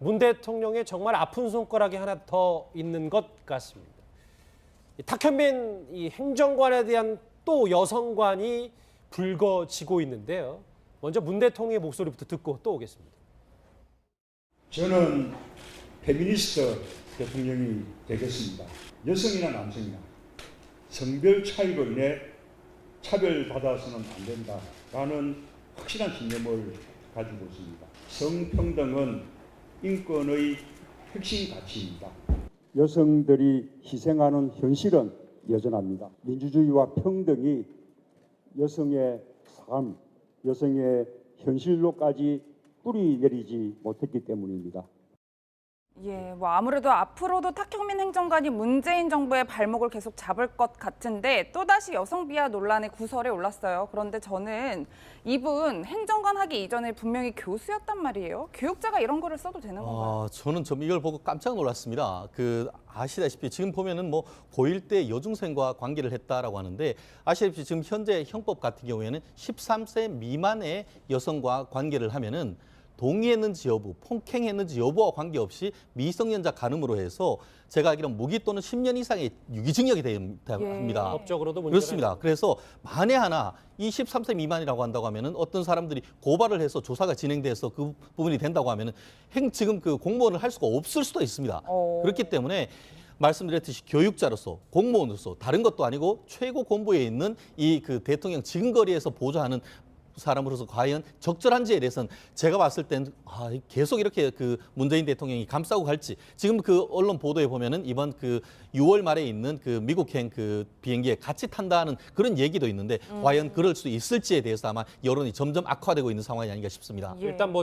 문 대통령의 정말 아픈 손가락이 하나 더 있는 것 같습니다. 탁현민 이 행정관에 대한 또 여성관이 불거지고 있는데요. 먼저 문 대통령의 목소리부터 듣고 또 오겠습니다. 저는 페미니스트 대통령이 되겠습니다. 여성이나 남성이나 성별 차이로 인해 차별받아서는 안 된다라는 확실한 신념을 가지고 있습니다. 성평등은 인권의 핵심 가치입니다. 여성들이 희생하는 현실은 여전합니다. 민주주의와 평등이 여성의 삶, 여성의 현실로까지 뿌리 내리지 못했기 때문입니다. 예, 뭐 아무래도 앞으로도 탁현민 행정관이 문재인 정부의 발목을 계속 잡을 것 같은데 또다시 여성 비하 논란의 구설에 올랐어요. 그런데 저는 이분 행정관 하기 이전에 분명히 교수였단 말이에요. 교육자가 이런 거를 써도 되는 건가요? 저는 좀 이걸 보고 깜짝 놀랐습니다. 아시다시피 지금 보면은 뭐 고1 때 여중생과 관계를 했다라고 하는데 아시다시피 지금 현재 형법 같은 경우에는 13세 미만의 여성과 관계를 하면은 동의했는지 여부, 폭행했는지 여부와 관계없이 미성년자 간음으로 해서 제가 알기로는 무기 또는 10년 이상의 유기징역이 됩니다. 예. 법적으로도 문제가 그렇습니다. 그래서 만에 하나 이 13세 미만이라고 한다고 하면은 어떤 사람들이 고발을 해서 조사가 진행돼서 그 부분이 된다고 하면은 지금 그 공무원을 할 수가 없을 수도 있습니다. 그렇기 때문에 말씀드렸듯이 교육자로서 공무원으로서 다른 것도 아니고 최고 본부에 있는 이 그 대통령 지근거리에서 보좌하는 사람으로서 과연 적절한지에 대해서는 제가 봤을 땐 계속 이렇게 그 문재인 대통령이 감싸고 갈지 지금 그 언론 보도에 보면은 이번 그 6월 말에 있는 그 미국행 그 비행기에 같이 탄다는 그런 얘기도 있는데 과연 그럴 수 있을지에 대해서 아마 여론이 점점 악화되고 있는 상황이 아닌가 싶습니다. 예. 일단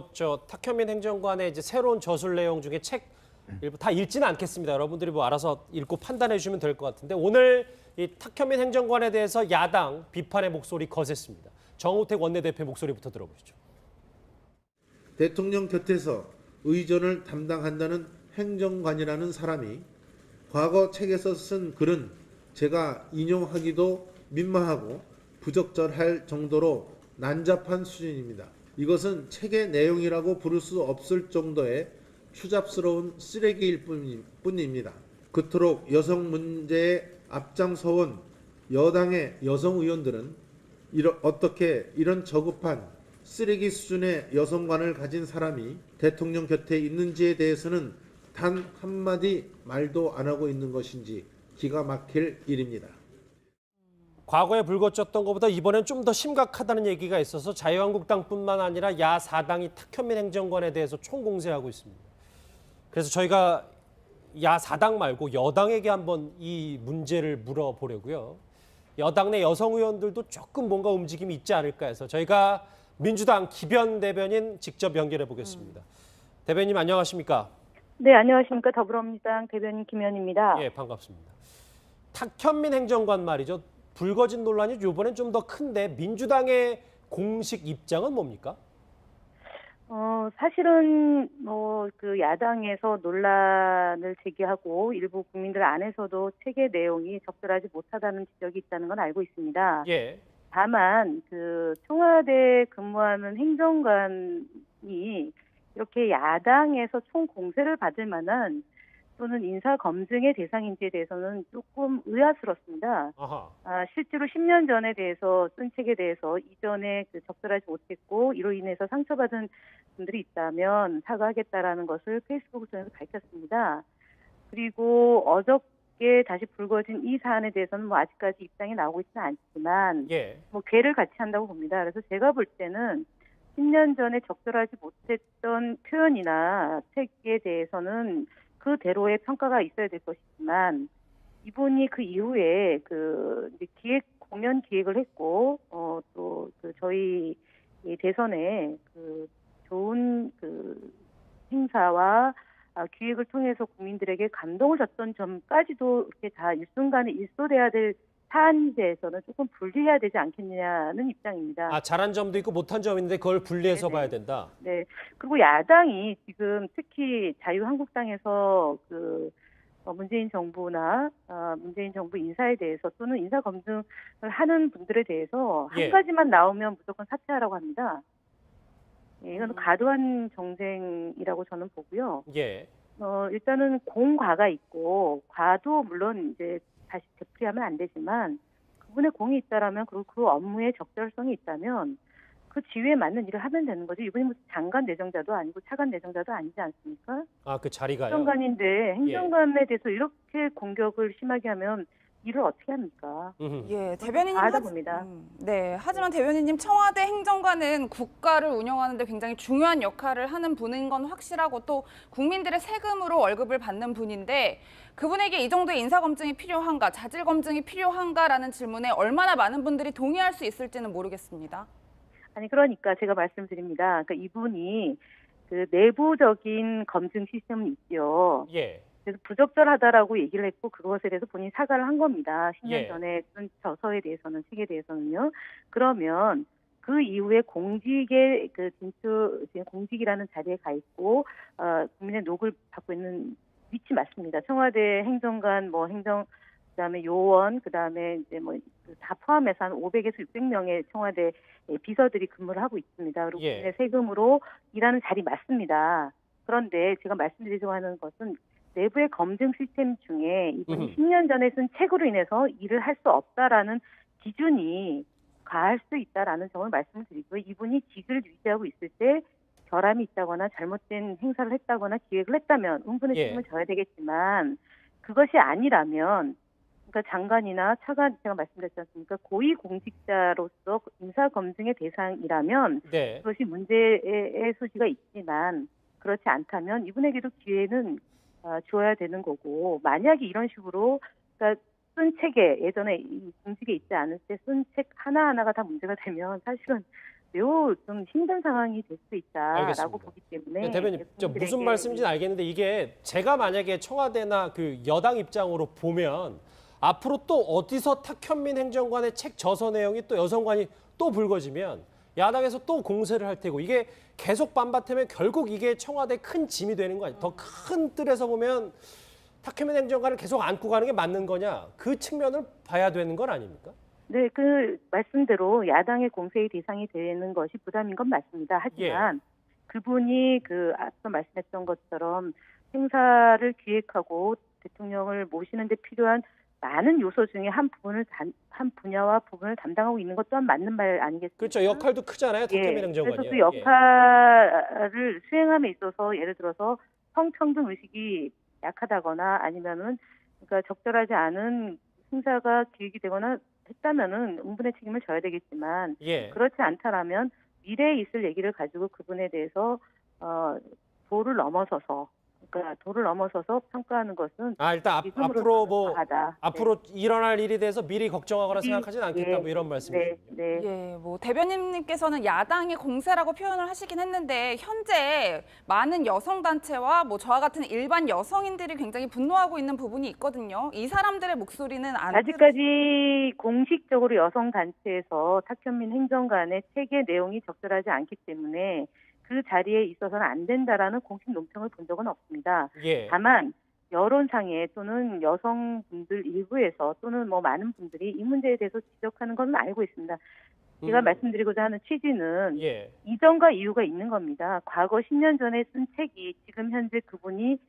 탁현민 행정관의 이제 새로운 저술 내용 중에 책 일부 다 읽지는 않겠습니다. 여러분들이 뭐 알아서 읽고 판단해 주시면 될 것 같은데 오늘 이 탁현민 행정관에 대해서 야당 비판의 목소리 거셌습니다. 정우택 원내대표 목소리부터 들어보시죠. 대통령 곁에서 의전을 담당한다는 행정관이라는 사람이 과거 책에서 쓴 글은 제가 인용하기도 민망하고 부적절할 정도로 난잡한 수준입니다. 이것은 책의 내용이라고 부를 수 없을 정도의 추잡스러운 쓰레기일 뿐입니다. 그토록 여성 문제에 앞장서온 여당의 여성 의원들은 어떻게 이런 저급한 쓰레기 수준의 여성관을 가진 사람이 대통령 곁에 있는지에 대해서는 단 한마디 말도 안 하고 있는 것인지 기가 막힐 일입니다. 과거에 불거졌던 것보다 이번엔 좀 더 심각하다는 얘기가 있어서 자유한국당뿐만 아니라 야4당이 탁현민 행정관에 대해서 총공세하고 있습니다. 그래서 저희가 야4당 말고 여당에게 한번 이 문제를 물어보려고요. 여당 내 여성 의원들도 조금 뭔가 움직임이 있지 않을까 해서 저희가 민주당 기변 대변인 직접 연결해 보겠습니다. 대변인 안녕하십니까? 네, 안녕하십니까. 더불어민주당 대변인 김현입니다. 예, 반갑습니다. 탁현민 행정관 말이죠. 불거진 논란이 이번엔 좀 더 큰데 민주당의 공식 입장은 뭡니까? 사실은 그 야당에서 논란을 제기하고 일부 국민들 안에서도 책의 내용이 적절하지 못하다는 지적이 있다는 건 알고 있습니다. 예. 다만 그 청와대에 근무하는 행정관이 이렇게 야당에서 총공세를 받을 만한 또는 인사 검증의 대상인지에 대해서는 조금 의아스럽습니다. 아하. 실제로 10년 전에 대해서 쓴 책에 대해서 이전에 적절하지 못했고 이로 인해서 상처받은 분들이 있다면 사과하겠다라는 것을 페이스북을 통해서 밝혔습니다. 그리고 어저께 다시 불거진 이 사안에 대해서는 뭐 아직까지 입장이 나오고 있지는 않지만 예. 뭐 개를 같이 한다고 봅니다. 그래서 제가 볼 때는 10년 전에 적절하지 못했던 표현이나 책에 대해서는 그대로의 평가가 있어야 될 것이지만 이분이 그 이후에 이제 공연 기획을 했고 또 저희 대선에 좋은 행사와 기획을 통해서 국민들에게 감동을 줬던 점까지도 이렇게 다 일순간에 일소돼야 될 사안에 대해서는 조금 분리해야 되지 않겠느냐는 입장입니다. 잘한 점도 있고 못한 점이 있는데 그걸 분리해서 네네. 봐야 된다. 네. 그리고 야당이 지금 특히 자유한국당에서 문재인 정부나 문재인 정부 인사에 대해서 또는 인사 검증을 하는 분들에 대해서 예. 한 가지만 나오면 무조건 사퇴하라고 합니다. 예, 이건 과도한 정쟁이라고 저는 보고요. 예. 일단은 공과가 있고 과도 물론 이제 다시 되풀이하면 안 되지만 그분의 공이 있다라면 그리고 그 업무에 적절성이 있다면 그 지위에 맞는 일을 하면 되는 거죠. 이분이 무슨 장관 내정자도 아니고 차관 내정자도 아니지 않습니까? 아, 그 자리가요. 행정관인데 행정관에 대해서 이렇게 공격을 심하게 하면 일을 어떻게 합니까? 예, 대변인님 과하다 봅니다. 네, 하지만 대변인님 청와대 행정관은 국가를 운영하는데 굉장히 중요한 역할을 하는 분인 건 확실하고 또 국민들의 세금으로 월급을 받는 분인데 그분에게 이 정도의 인사 검증이 필요한가, 자질 검증이 필요한가라는 질문에 얼마나 많은 분들이 동의할 수 있을지는 모르겠습니다. 아니 그러니까 제가 말씀드립니다. 그러니까 이분이 그 내부적인 검증 시스템은 있죠. 예. 그래서 부적절하다라고 얘기를 했고 그것에 대해서 본인이 사과를 한 겁니다. 10년 예. 전에 쓴 저서에 대해서는 책에 대해서는요. 그러면 그 이후에 공직의 그 공직이라는 자리에 가 있고 국민의 녹을 받고 있는 위치 맞습니다. 청와대 행정관 그다음에 요원 그다음에 이제 뭐 다 포함해서 한 500에서 600명의 청와대 비서들이 근무를 하고 있습니다. 그리고 예. 국민의 세금으로 일하는 자리 맞습니다. 그런데 제가 말씀드리려고 하는 것은 내부의 검증 시스템 중에 이분이 10년 전에 쓴 책으로 인해서 일을 할 수 없다라는 기준이 가할 수 있다라는 점을 말씀을 드리고요. 이분이 직을 유지하고 있을 때 결함이 있다거나 잘못된 행사를 했다거나 기획을 했다면 응분의 예. 책임을 져야 되겠지만 그것이 아니라면 그러니까 장관이나 차관 제가 말씀드렸지 않습니까? 고위공직자로서 인사검증의 대상이라면 네. 그것이 문제의 소지가 있지만 그렇지 않다면 이분에게도 기회는 주어야 되는 거고 만약에 이런 식으로 그러니까 쓴 책에 예전에 이 공직에 있지 않을 때 쓴 책 하나하나가 다 문제가 되면 사실은 매우 좀 힘든 상황이 될 수 있다라고 알겠습니다. 보기 때문에 네, 대변인, 저 무슨 국민들에게 말씀인지는 알겠는데 이게 제가 만약에 청와대나 그 여당 입장으로 보면 앞으로 또 어디서 탁현민 행정관의 책 저서 내용이 또 여성관이 또 불거지면 야당에서 또 공세를 할 테고 이게 계속 반박하면 결국 이게 청와대 큰 짐이 되는 거 아니에요? 더 큰 틀에서 보면 탁현민 행정관을 계속 안고 가는 게 맞는 거냐? 그 측면을 봐야 되는 건 아닙니까? 네, 그 말씀대로 야당의 공세의 대상이 되는 것이 부담인 건 맞습니다. 하지만 그분이 그 앞서 말씀했던 것처럼 행사를 기획하고 대통령을 모시는 데 필요한 많은 요소 중에 한 분야와 부분을 담당하고 있는 것 또한 맞는 말 아니겠습니까? 그렇죠. 역할도 크잖아요. 탁현민 행정관이요. 그래서 그 역할을 수행함에 있어서 예를 들어서 성평등 의식이 약하다거나 아니면은 그러니까 적절하지 않은 행사가 기획이 되거나 했다면은 응분의 책임을 져야 되겠지만 예. 그렇지 않다라면 미래에 있을 얘기를 가지고 그분에 대해서 도를 넘어서서 평가하는 것은 일단 앞으로 지금으로서는 뭐 과하다. 앞으로 일어날 일에 대해서 미리 걱정하거나 미리, 생각하진 않겠다 뭐 이런 말씀이시죠. 네. 예, 뭐 대변인님께서는 야당의 공세라고 표현을 하시긴 했는데 현재 많은 여성 단체와 뭐 저와 같은 일반 여성인들이 굉장히 분노하고 있는 부분이 있거든요. 이 사람들의 목소리는 아직까지 공식적으로 여성 단체에서 탁현민 행정관의 책의 내용이 적절하지 않기 때문에 그 자리에 있어서는 안 된다라는 공식 논평을 본 적은 없습니다. 예. 다만 여론상에 또는 여성분들 일부에서 또는 뭐 많은 분들이 이 문제에 대해서 지적하는 건 알고 있습니다. 제가 말씀드리고자 하는 취지는 예. 이전과 이유가 있는 겁니다. 과거 10년 전에 쓴 책이 지금 현재 그분이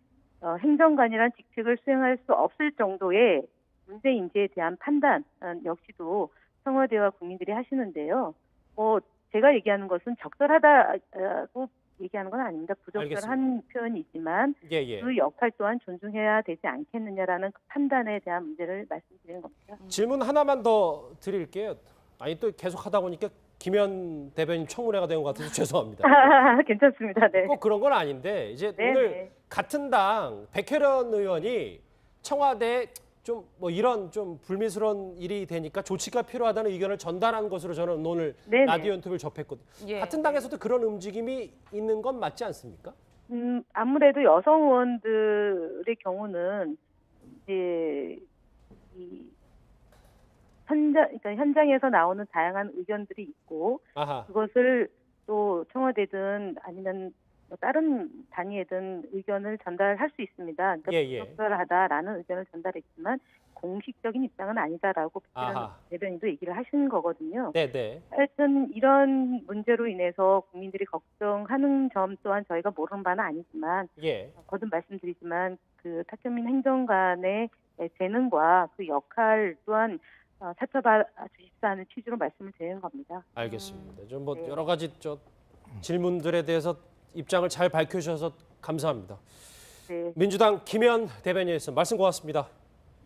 행정관이란 직책을 수행할 수 없을 정도의 문제인지에 대한 판단 역시도 청와대와 국민들이 하시는데요. 제가 얘기하는 것은 적절하다고 얘기하는 건 아닙니다. 부적절한 표현이지만 예. 그 역할 또한 존중해야 되지 않겠느냐라는 그 판단에 대한 문제를 말씀드리는 겁니다. 질문 하나만 더 드릴게요. 아니 또 계속 하다 보니까 김현 대변인 청문회가 된 것 같아서 죄송합니다. 괜찮습니다. 네. 꼭 그런 건 아닌데 이제 네, 오늘 네. 같은 당 백혜련 의원이 청와대 좀 뭐 이런 좀 불미스러운 일이 되니까 조치가 필요하다는 의견을 전달한 것으로 저는 오늘 네, 네. 라디오 인터뷰를 접했거든요. 예. 같은 당에서도 그런 움직임이 있는 건 맞지 않습니까? 아무래도 여성 의원들의 경우는 이제 그러니까 현장에서 나오는 다양한 의견들이 있고 아하. 그것을 또 청와대든 아니면 뭐 다른 단위에든 의견을 전달할 수 있습니다. 그러니까 예. 부적절하다라는 의견을 전달했지만 공식적인 입장은 아니다라고 아하. 박지원 대변인도 얘기를 하신 거거든요. 네네. 하여튼 이런 문제로 인해서 국민들이 걱정하는 점 또한 저희가 모르는 바는 아니지만 예. 거듭 말씀드리지만 그 탁현민 행정관의 재능과 그 역할 또한 살펴봐 주십사 하는 취지로 말씀을 드리는 겁니다. 알겠습니다. 좀 뭐 네. 여러 가지 질문들에 대해서 입장을 잘 밝혀주셔서 감사합니다. 네, 민주당 김현 대변인이었습니다. 말씀 고맙습니다.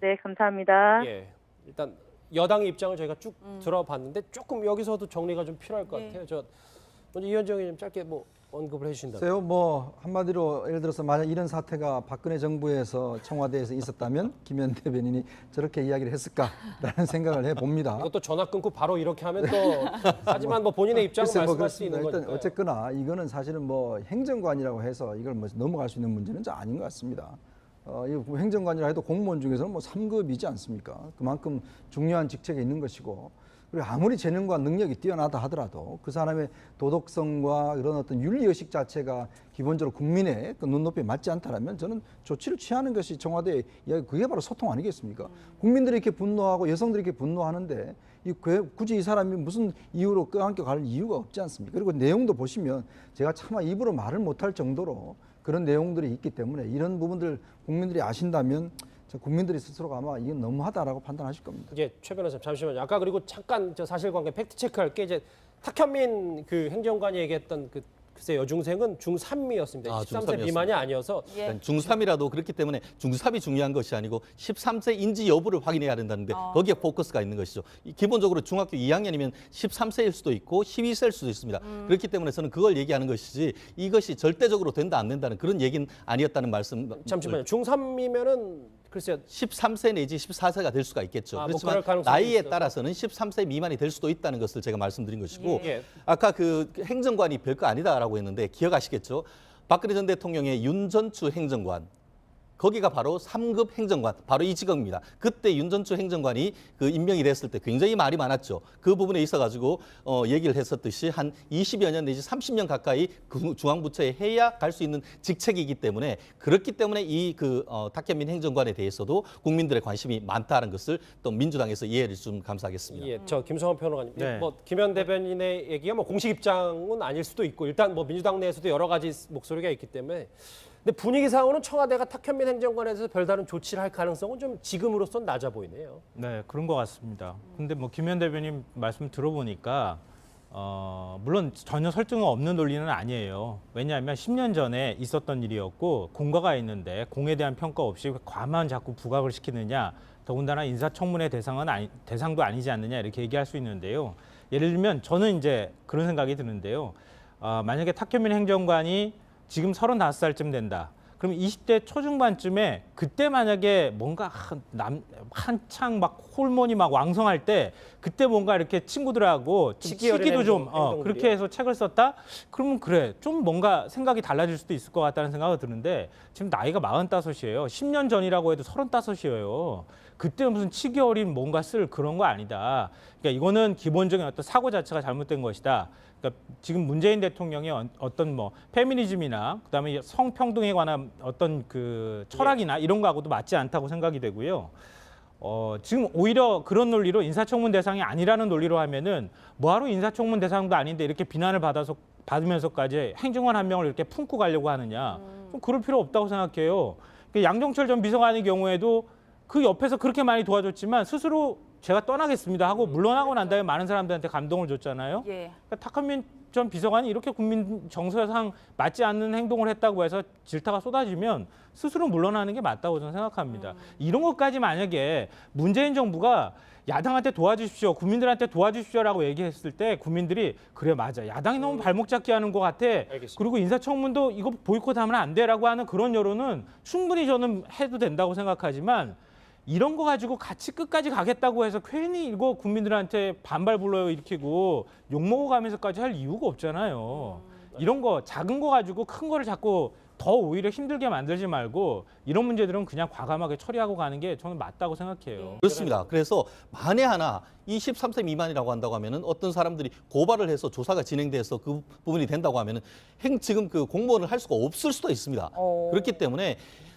네 감사합니다. 예. 일단 여당의 입장을 저희가 쭉 들어봤는데 조금 여기서도 정리가 좀 필요할 것 같아요. 저 먼저 이현정 의원님 짧게 뭐 언급을 해주신다면. 글쎄요, 뭐 한마디로 예를 들어서 만약 이런 사태가 박근혜 정부에서 청와대에서 있었다면 김현 대변인이 저렇게 이야기를 했을까라는 생각을 해봅니다. 이것도 전화 끊고 바로 이렇게 하면 또 하지만 뭐 본인의 입장을 글쎄 말씀할 수 있는 일단 거니까. 어쨌거나 이거는 사실은 뭐 행정관이라고 해서 이걸 뭐 넘어갈 수 있는 문제는 아닌 것 같습니다. 이 행정관이라 해도 공무원 중에서는 뭐 3급이지 않습니까? 그만큼 중요한 직책에 있는 것이고, 그리고 아무리 재능과 능력이 뛰어나다 하더라도 그 사람의 도덕성과 이런 어떤 윤리의식 자체가 기본적으로 국민의 그 눈높이에 맞지 않다라면 저는 조치를 취하는 것이 청와대의 이야기, 그게 바로 소통 아니겠습니까? 국민들이 이렇게 분노하고 여성들이 이렇게 분노하는데 굳이 이 사람이 무슨 이유로 껴안겨 갈 이유가 없지 않습니까? 그리고 내용도 보시면 제가 차마 입으로 말을 못할 정도로 그런 내용들이 있기 때문에 이런 부분들 국민들이 아신다면 국민들이 스스로가 아마 이건 너무하다라고 판단하실 겁니다. 이제 최 변호사님 잠시만요. 아까 그리고 잠깐 저 사실관계 팩트 체크할 게 이제 탁현민 그 행정관이 얘기했던 그 글쎄 여중생은 중3이었습니다. 아, 13세 중3이었습니다. 미만이 아니어서 예. 중3이라도 그렇기 때문에 중3이 중요한 것이 아니고 13세인지 여부를 확인해야 된다는데 거기에 포커스가 있는 것이죠. 기본적으로 중학교 2학년이면 13세일 수도 있고 12세일 수도 있습니다. 그렇기 때문에 저는 그걸 얘기하는 것이지 이것이 절대적으로 된다 안 된다는 그런 얘기는 아니었다는 말씀. 잠시만요. 중3이면은 글쎄요. 13세 내지 14세가 될 수가 있겠죠. 뭐 그렇지만 그럴 가능성이 나이에 있어서. 따라서는 13세 미만이 될 수도 있다는 것을 제가 말씀드린 것이고 예. 아까 그 행정관이 별거 아니다라고 했는데 기억하시겠죠? 박근혜 전 대통령의 윤전추 행정관 거기가 바로 3급 행정관, 바로 이 직업입니다. 그때 윤전추 행정관이 그 임명이 됐을 때 굉장히 말이 많았죠. 그 부분에 있어가지고 얘기를 했었듯이 한 20여 년 내지 30년 가까이 그 중앙부처에 해야 갈 수 있는 직책이기 때문에 그렇기 때문에 이 탁현민 행정관에 대해서도 국민들의 관심이 많다는 것을 또 민주당에서 이해를 좀 감사하겠습니다. 예, 저 김성환 평론가님, 네. 뭐 김현 대변인의 얘기가 뭐 공식 입장은 아닐 수도 있고 일단 뭐 민주당 내에서도 여러 가지 목소리가 있기 때문에. 근데 분위기상으로는 청와대가 탁현민 행정관에 대해서 별다른 조치를 할 가능성은 좀 지금으로선 낮아 보이네요. 네, 그런 것 같습니다. 근데 뭐 김현 대변인 말씀 들어보니까 물론 전혀 설득은 없는 논리는 아니에요. 왜냐하면 10년 전에 있었던 일이었고 공과가 있는데 공에 대한 평가 없이 과만 자꾸 부각을 시키느냐, 더군다나 인사청문회 대상도 아니지 않느냐 이렇게 얘기할 수 있는데요. 예를 들면 저는 이제 그런 생각이 드는데요. 만약에 탁현민 행정관이 지금 35살쯤 된다. 그럼 20대 초중반쯤에 그때 만약에 뭔가 한창 막 호르몬이 막 왕성할 때 그때 뭔가 이렇게 친구들하고 좀 치기 어린 시기도 좀 행동들이요? 그렇게 해서 책을 썼다? 그러면 그래. 좀 뭔가 생각이 달라질 수도 있을 것 같다는 생각이 드는데 지금 나이가 45이에요. 10년 전이라고 해도 35이에요. 그때 무슨 치기 어린 뭔가 쓸 그런 거 아니다. 그러니까 이거는 기본적인 어떤 사고 자체가 잘못된 것이다. 그러니까 지금 문재인 대통령의 어떤 뭐 페미니즘이나 그다음에 성평등에 관한 어떤 그 철학이나 이런 거하고도 맞지 않다고 생각이 되고요. 지금 오히려 그런 논리로 인사청문 대상이 아니라는 논리로 하면은 뭐하러 인사청문 대상도 아닌데 이렇게 비난을 받으면서까지 행정관 한 명을 이렇게 품고 가려고 하느냐. 좀 그럴 필요 없다고 생각해요. 양정철 전 비서관의 경우에도 그 옆에서 그렇게 많이 도와줬지만 스스로 제가 떠나겠습니다 하고 물러나고 난 다음에 많은 사람들한테 감동을 줬잖아요. 예. 그러니까 탁현민 전 비서관이 이렇게 국민 정서상 맞지 않는 행동을 했다고 해서 질타가 쏟아지면 스스로 물러나는 게 맞다고 저는 생각합니다. 이런 것까지 만약에 문재인 정부가 야당한테 도와주십시오, 국민들한테 도와주십시오라고 얘기했을 때 국민들이 그래 맞아, 야당이 너무 발목 잡기 하는 것 같아. 알겠습니다. 그리고 인사청문도 이거 보이콧하면 안 돼라고 하는 그런 여론은 충분히 저는 해도 된다고 생각하지만 이런 거 가지고 같이 끝까지 가겠다고 해서 괜히 이거 국민들한테 반발 불러요 일으키고 욕먹어 가면서까지 할 이유가 없잖아요. 이런 거 작은 거 가지고 큰 거를 자꾸 더 오히려 힘들게 만들지 말고 이런 문제들은 그냥 과감하게 처리하고 가는 게 저는 맞다고 생각해요. 그렇습니다. 그래서 만에 하나 이 13세 미만이라고 한다고 하면은 어떤 사람들이 고발을 해서 조사가 진행돼서 그 부분이 된다고 하면은 지금 그 공무원을 할 수가 없을 수도 있습니다. 그렇기 때문에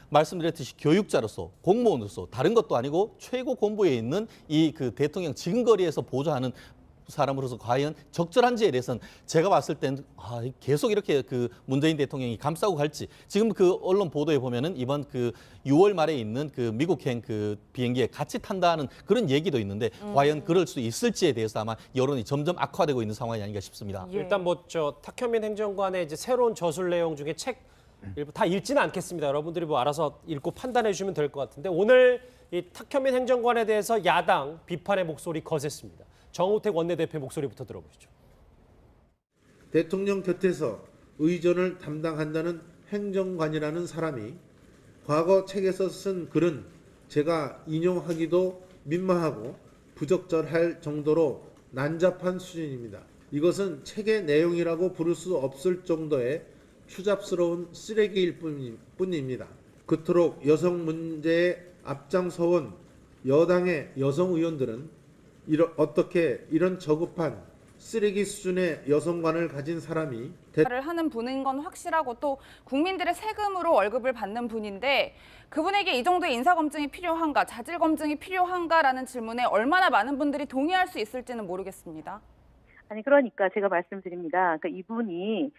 말씀드렸듯이 교육자로서 공무원으로서 다른 것도 아니고 최고 공부에 있는 이 그 대통령 지근거리에서 보좌하는 사람으로서 과연 적절한지에 대해서는 제가 봤을 땐 계속 이렇게 그 문재인 대통령이 감싸고 갈지, 지금 그 언론 보도에 보면은 이번 그 6월 말에 있는 그 미국행 그 비행기에 같이 탄다는 그런 얘기도 있는데 과연 그럴 수 있을지에 대해서 아마 여론이 점점 악화되고 있는 상황이 아닌가 싶습니다. 예. 일단 뭐 저 탁현민 행정관의 이제 새로운 저술 내용 중에 책 일부 다 읽지는 않겠습니다. 여러분들이 뭐 알아서 읽고 판단해 주시면 될 것 같은데, 오늘 이 탁현민 행정관에 대해서 야당 비판의 목소리 거셌습니다. 정우택 원내대표 목소리부터 들어보시죠. 대통령 곁에서 의전을 담당한다는 행정관이라는 사람이 과거 책에서 쓴 글은 제가 인용하기도 민망하고 부적절할 정도로 난잡한 수준입니다. 이것은 책의 내용이라고 부를 수 없을 정도의 추잡스러운 쓰레기일 뿐입니다. 그토록 여성 문제에 앞장서온 여당의 여성 의원들은 어떻게 이런 저급한 쓰레기 수준의 여성관을 가진 사람이 를 하는 분인 건 확실하고, 또 국민들의 세금으로 월급을 받는 분인데 그분에게 이 정도의 인사검증이 필요한가, 자질검증이 필요한가라는 질문에 얼마나 많은 분들이 동의할 수 있을지는 모르겠습니다. 아니, 그러니까 제가 말씀드립니다. 그러니까 이분이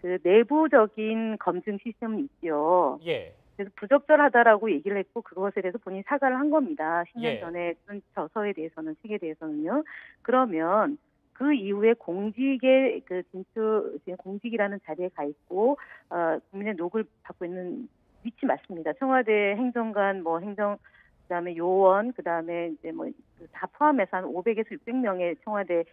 그 내부적인 검증 시스템은 있죠. 예. 그래서 부적절하다라고 얘기를 했고, 그것에 대해서 본인이 사과를 한 겁니다. 10년 예. 전에 쓴 저서에 대해서는, 책에 대해서는요. 그러면 그 이후에 공직의 그 공직이라는 자리에 가 있고, 국민의 녹을 받고 있는 위치 맞습니다. 청와대 행정관, 뭐 그다음에 요원, 그다음에 이제 뭐 다 포함해서 한 500에서 600명의 청와대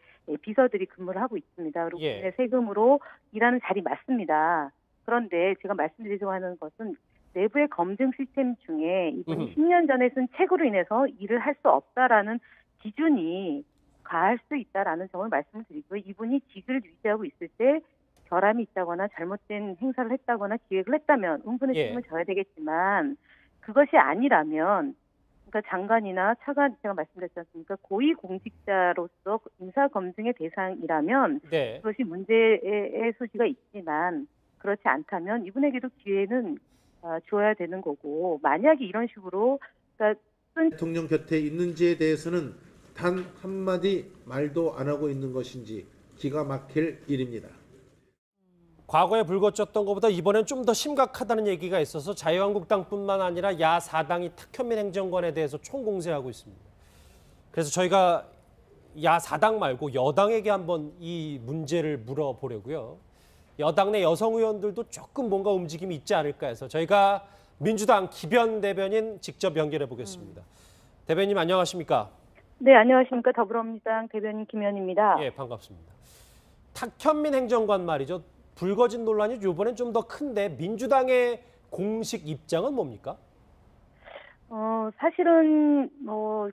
비서들이 근무를 하고 있습니다. 그리고 예. 국민의 세금으로 일하는 자리 맞습니다. 그런데 제가 말씀드리려고 하는 것은 내부의 검증 시스템 중에 이분이 10년 전에 쓴 책으로 인해서 일을 할 수 없다라는 기준이 가할 수 있다라는 점을 말씀을 드리고요. 이분이 직을 유지하고 있을 때 결함이 있다거나 잘못된 행사를 했다거나 기획을 했다면 응분의 예. 책임을 져야 되겠지만, 그것이 아니라면, 그러니까 장관이나 차관, 제가 말씀드렸지 않습니까? 고위공직자로서 인사검증의 대상이라면 네. 그것이 문제의 소지가 있지만, 그렇지 않다면 이분에게도 기회는 줘야 되는 거고, 만약에 이런 식으로 그러니까 대통령 곁에 있는지에 대해서는 단 한마디 말도 안 하고 있는 것인지 기가 막힐 일입니다. 과거에 불거졌던 것보다 이번엔 좀 더 심각하다는 얘기가 있어서 자유한국당뿐만 아니라 야4당이 탁현민 행정관에 대해서 총공세하고 있습니다. 그래서 저희가 야4당 말고 여당에게 한번 이 문제를 물어보려고요. 여당 내 여성 의원들도 조금 뭔가 움직임이 있지 않을까 해서 저희가 민주당 기변 대변인 직접 연결해 보겠습니다. 대변인 안녕하십니까? 네, 안녕하십니까. 더불어민주당 대변인 김현입니다. 예, 반갑습니다. 탁현민 행정관 말이죠. 불거진 논란이 이번엔 좀 더 큰데 민주당의 공식 입장은 뭡니까? 사실은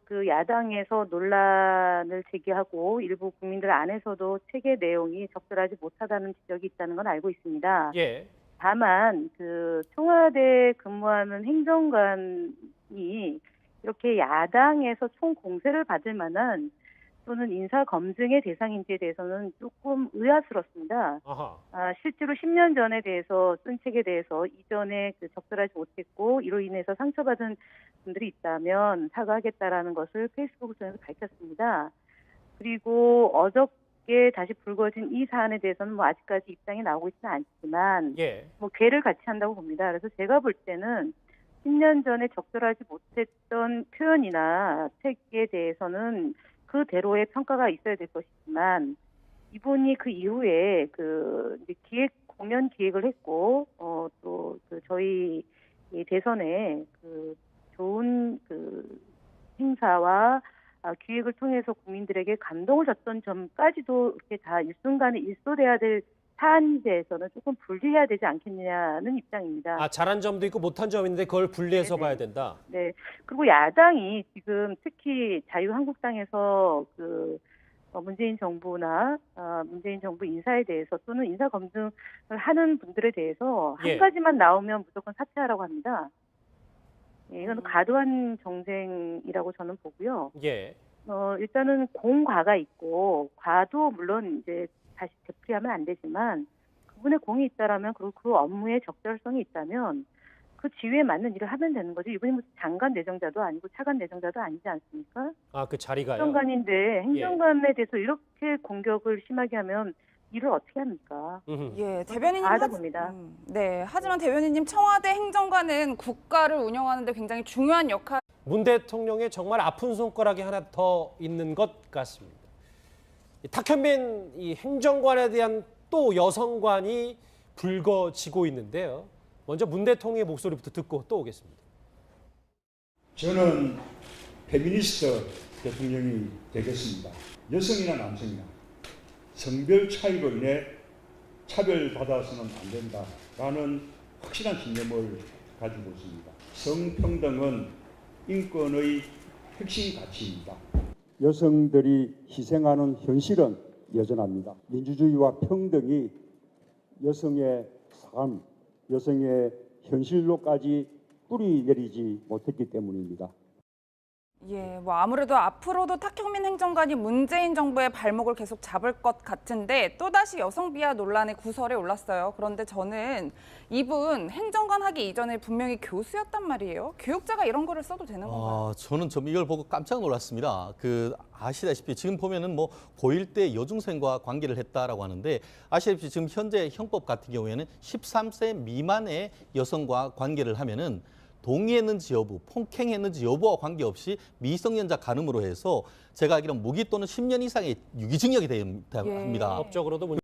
그 야당에서 논란을 제기하고 일부 국민들 안에서도 책의 내용이 적절하지 못하다는 지적이 있다는 건 알고 있습니다. 예. 다만 그 청와대 근무하는 행정관이 이렇게 야당에서 총 공세를 받을 만한 또는 인사 검증의 대상인지에 대해서는 조금 의아스럽습니다. 아하. 실제로 10년 전에 대해서 쓴 책에 대해서 이전에 적절하지 못했고 이로 인해서 상처받은 분들이 있다면 사과하겠다라는 것을 페이스북을 통해서 밝혔습니다. 그리고 어저께 다시 불거진 이 사안에 대해서는 뭐 아직까지 입장이 나오고 있지는 않지만 예. 뭐 궤를 같이 한다고 봅니다. 그래서 제가 볼 때는 10년 전에 적절하지 못했던 표현이나 책에 대해서는 그대로의 평가가 있어야 될 것이지만, 이분이 그 이후에 이제 공연 기획을 했고, 또 저희 대선에 좋은 행사와 기획을 통해서 국민들에게 감동을 줬던 점까지도 이렇게 다 일순간에 일소돼야 될 사안에 대해서는 조금 분리해야 되지 않겠느냐는 입장입니다. 잘한 점도 있고 못한 점이 있는데 그걸 분리해서 네네. 봐야 된다. 네. 그리고 야당이 지금 특히 자유한국당에서 문재인 정부나 문재인 정부 인사에 대해서 또는 인사 검증을 하는 분들에 대해서 예. 한 가지만 나오면 무조건 사퇴하라고 합니다. 예, 이건 과도한 정쟁이라고 저는 보고요. 예. 일단은 공과가 있고 과도 물론 이제 다시 되풀이하면 안 되지만 그분의 공이 있다라면 그리고 그 업무에 적절성이 있다면 그 지위에 맞는 일을 하면 되는 거죠. 이분이 무슨 장관 내정자도 아니고 차관 내정자도 아니지 않습니까? 아, 그 자리가요. 행정관인데 행정관에 대해서 이렇게 공격을 심하게 하면 일을 어떻게 합니까? 예, 대변인님 다 봅니다. 네, 하지만 대변인님 청와대 행정관은 국가를 운영하는데 굉장히 중요한 역할. 문 대통령의 정말 아픈 손가락이 하나 더 있는 것 같습니다. 이 탁현민 이 행정관에 대한 또 여성관이 불거지고 있는데요. 먼저 문 대통령의 목소리부터 듣고 또 오겠습니다. 저는 페미니스트 대통령이 되겠습니다. 여성이나 남성이나 성별 차이로 인해 차별받아서는 안 된다라는 확실한 신념을 가지고 있습니다. 성평등은 인권의 핵심 가치입니다. 여성들이 희생하는 현실은 여전합니다. 민주주의와 평등이 여성의 삶, 여성의 현실로까지 뿌리 내리지 못했기 때문입니다. 예, 뭐 아무래도 앞으로도 탁현민 행정관이 문재인 정부의 발목을 계속 잡을 것 같은데 또다시 여성 비하 논란의 구설에 올랐어요. 그런데 저는 이분 행정관 하기 이전에 분명히 교수였단 말이에요. 교육자가 이런 거를 써도 되는 건가요? 저는 좀 이걸 보고 깜짝 놀랐습니다. 아시다시피 지금 보면은 뭐 고1 때 여중생과 관계를 했다라고 하는데 아시다시피 지금 현재 형법 같은 경우에는 13세 미만의 여성과 관계를 하면은 동의했는지 여부, 폭행했는지 여부와 관계없이 미성년자 간음으로 해서 제가 알기로는 무기 또는 10년 이상의 유기징역이 됩니다. 법적으로도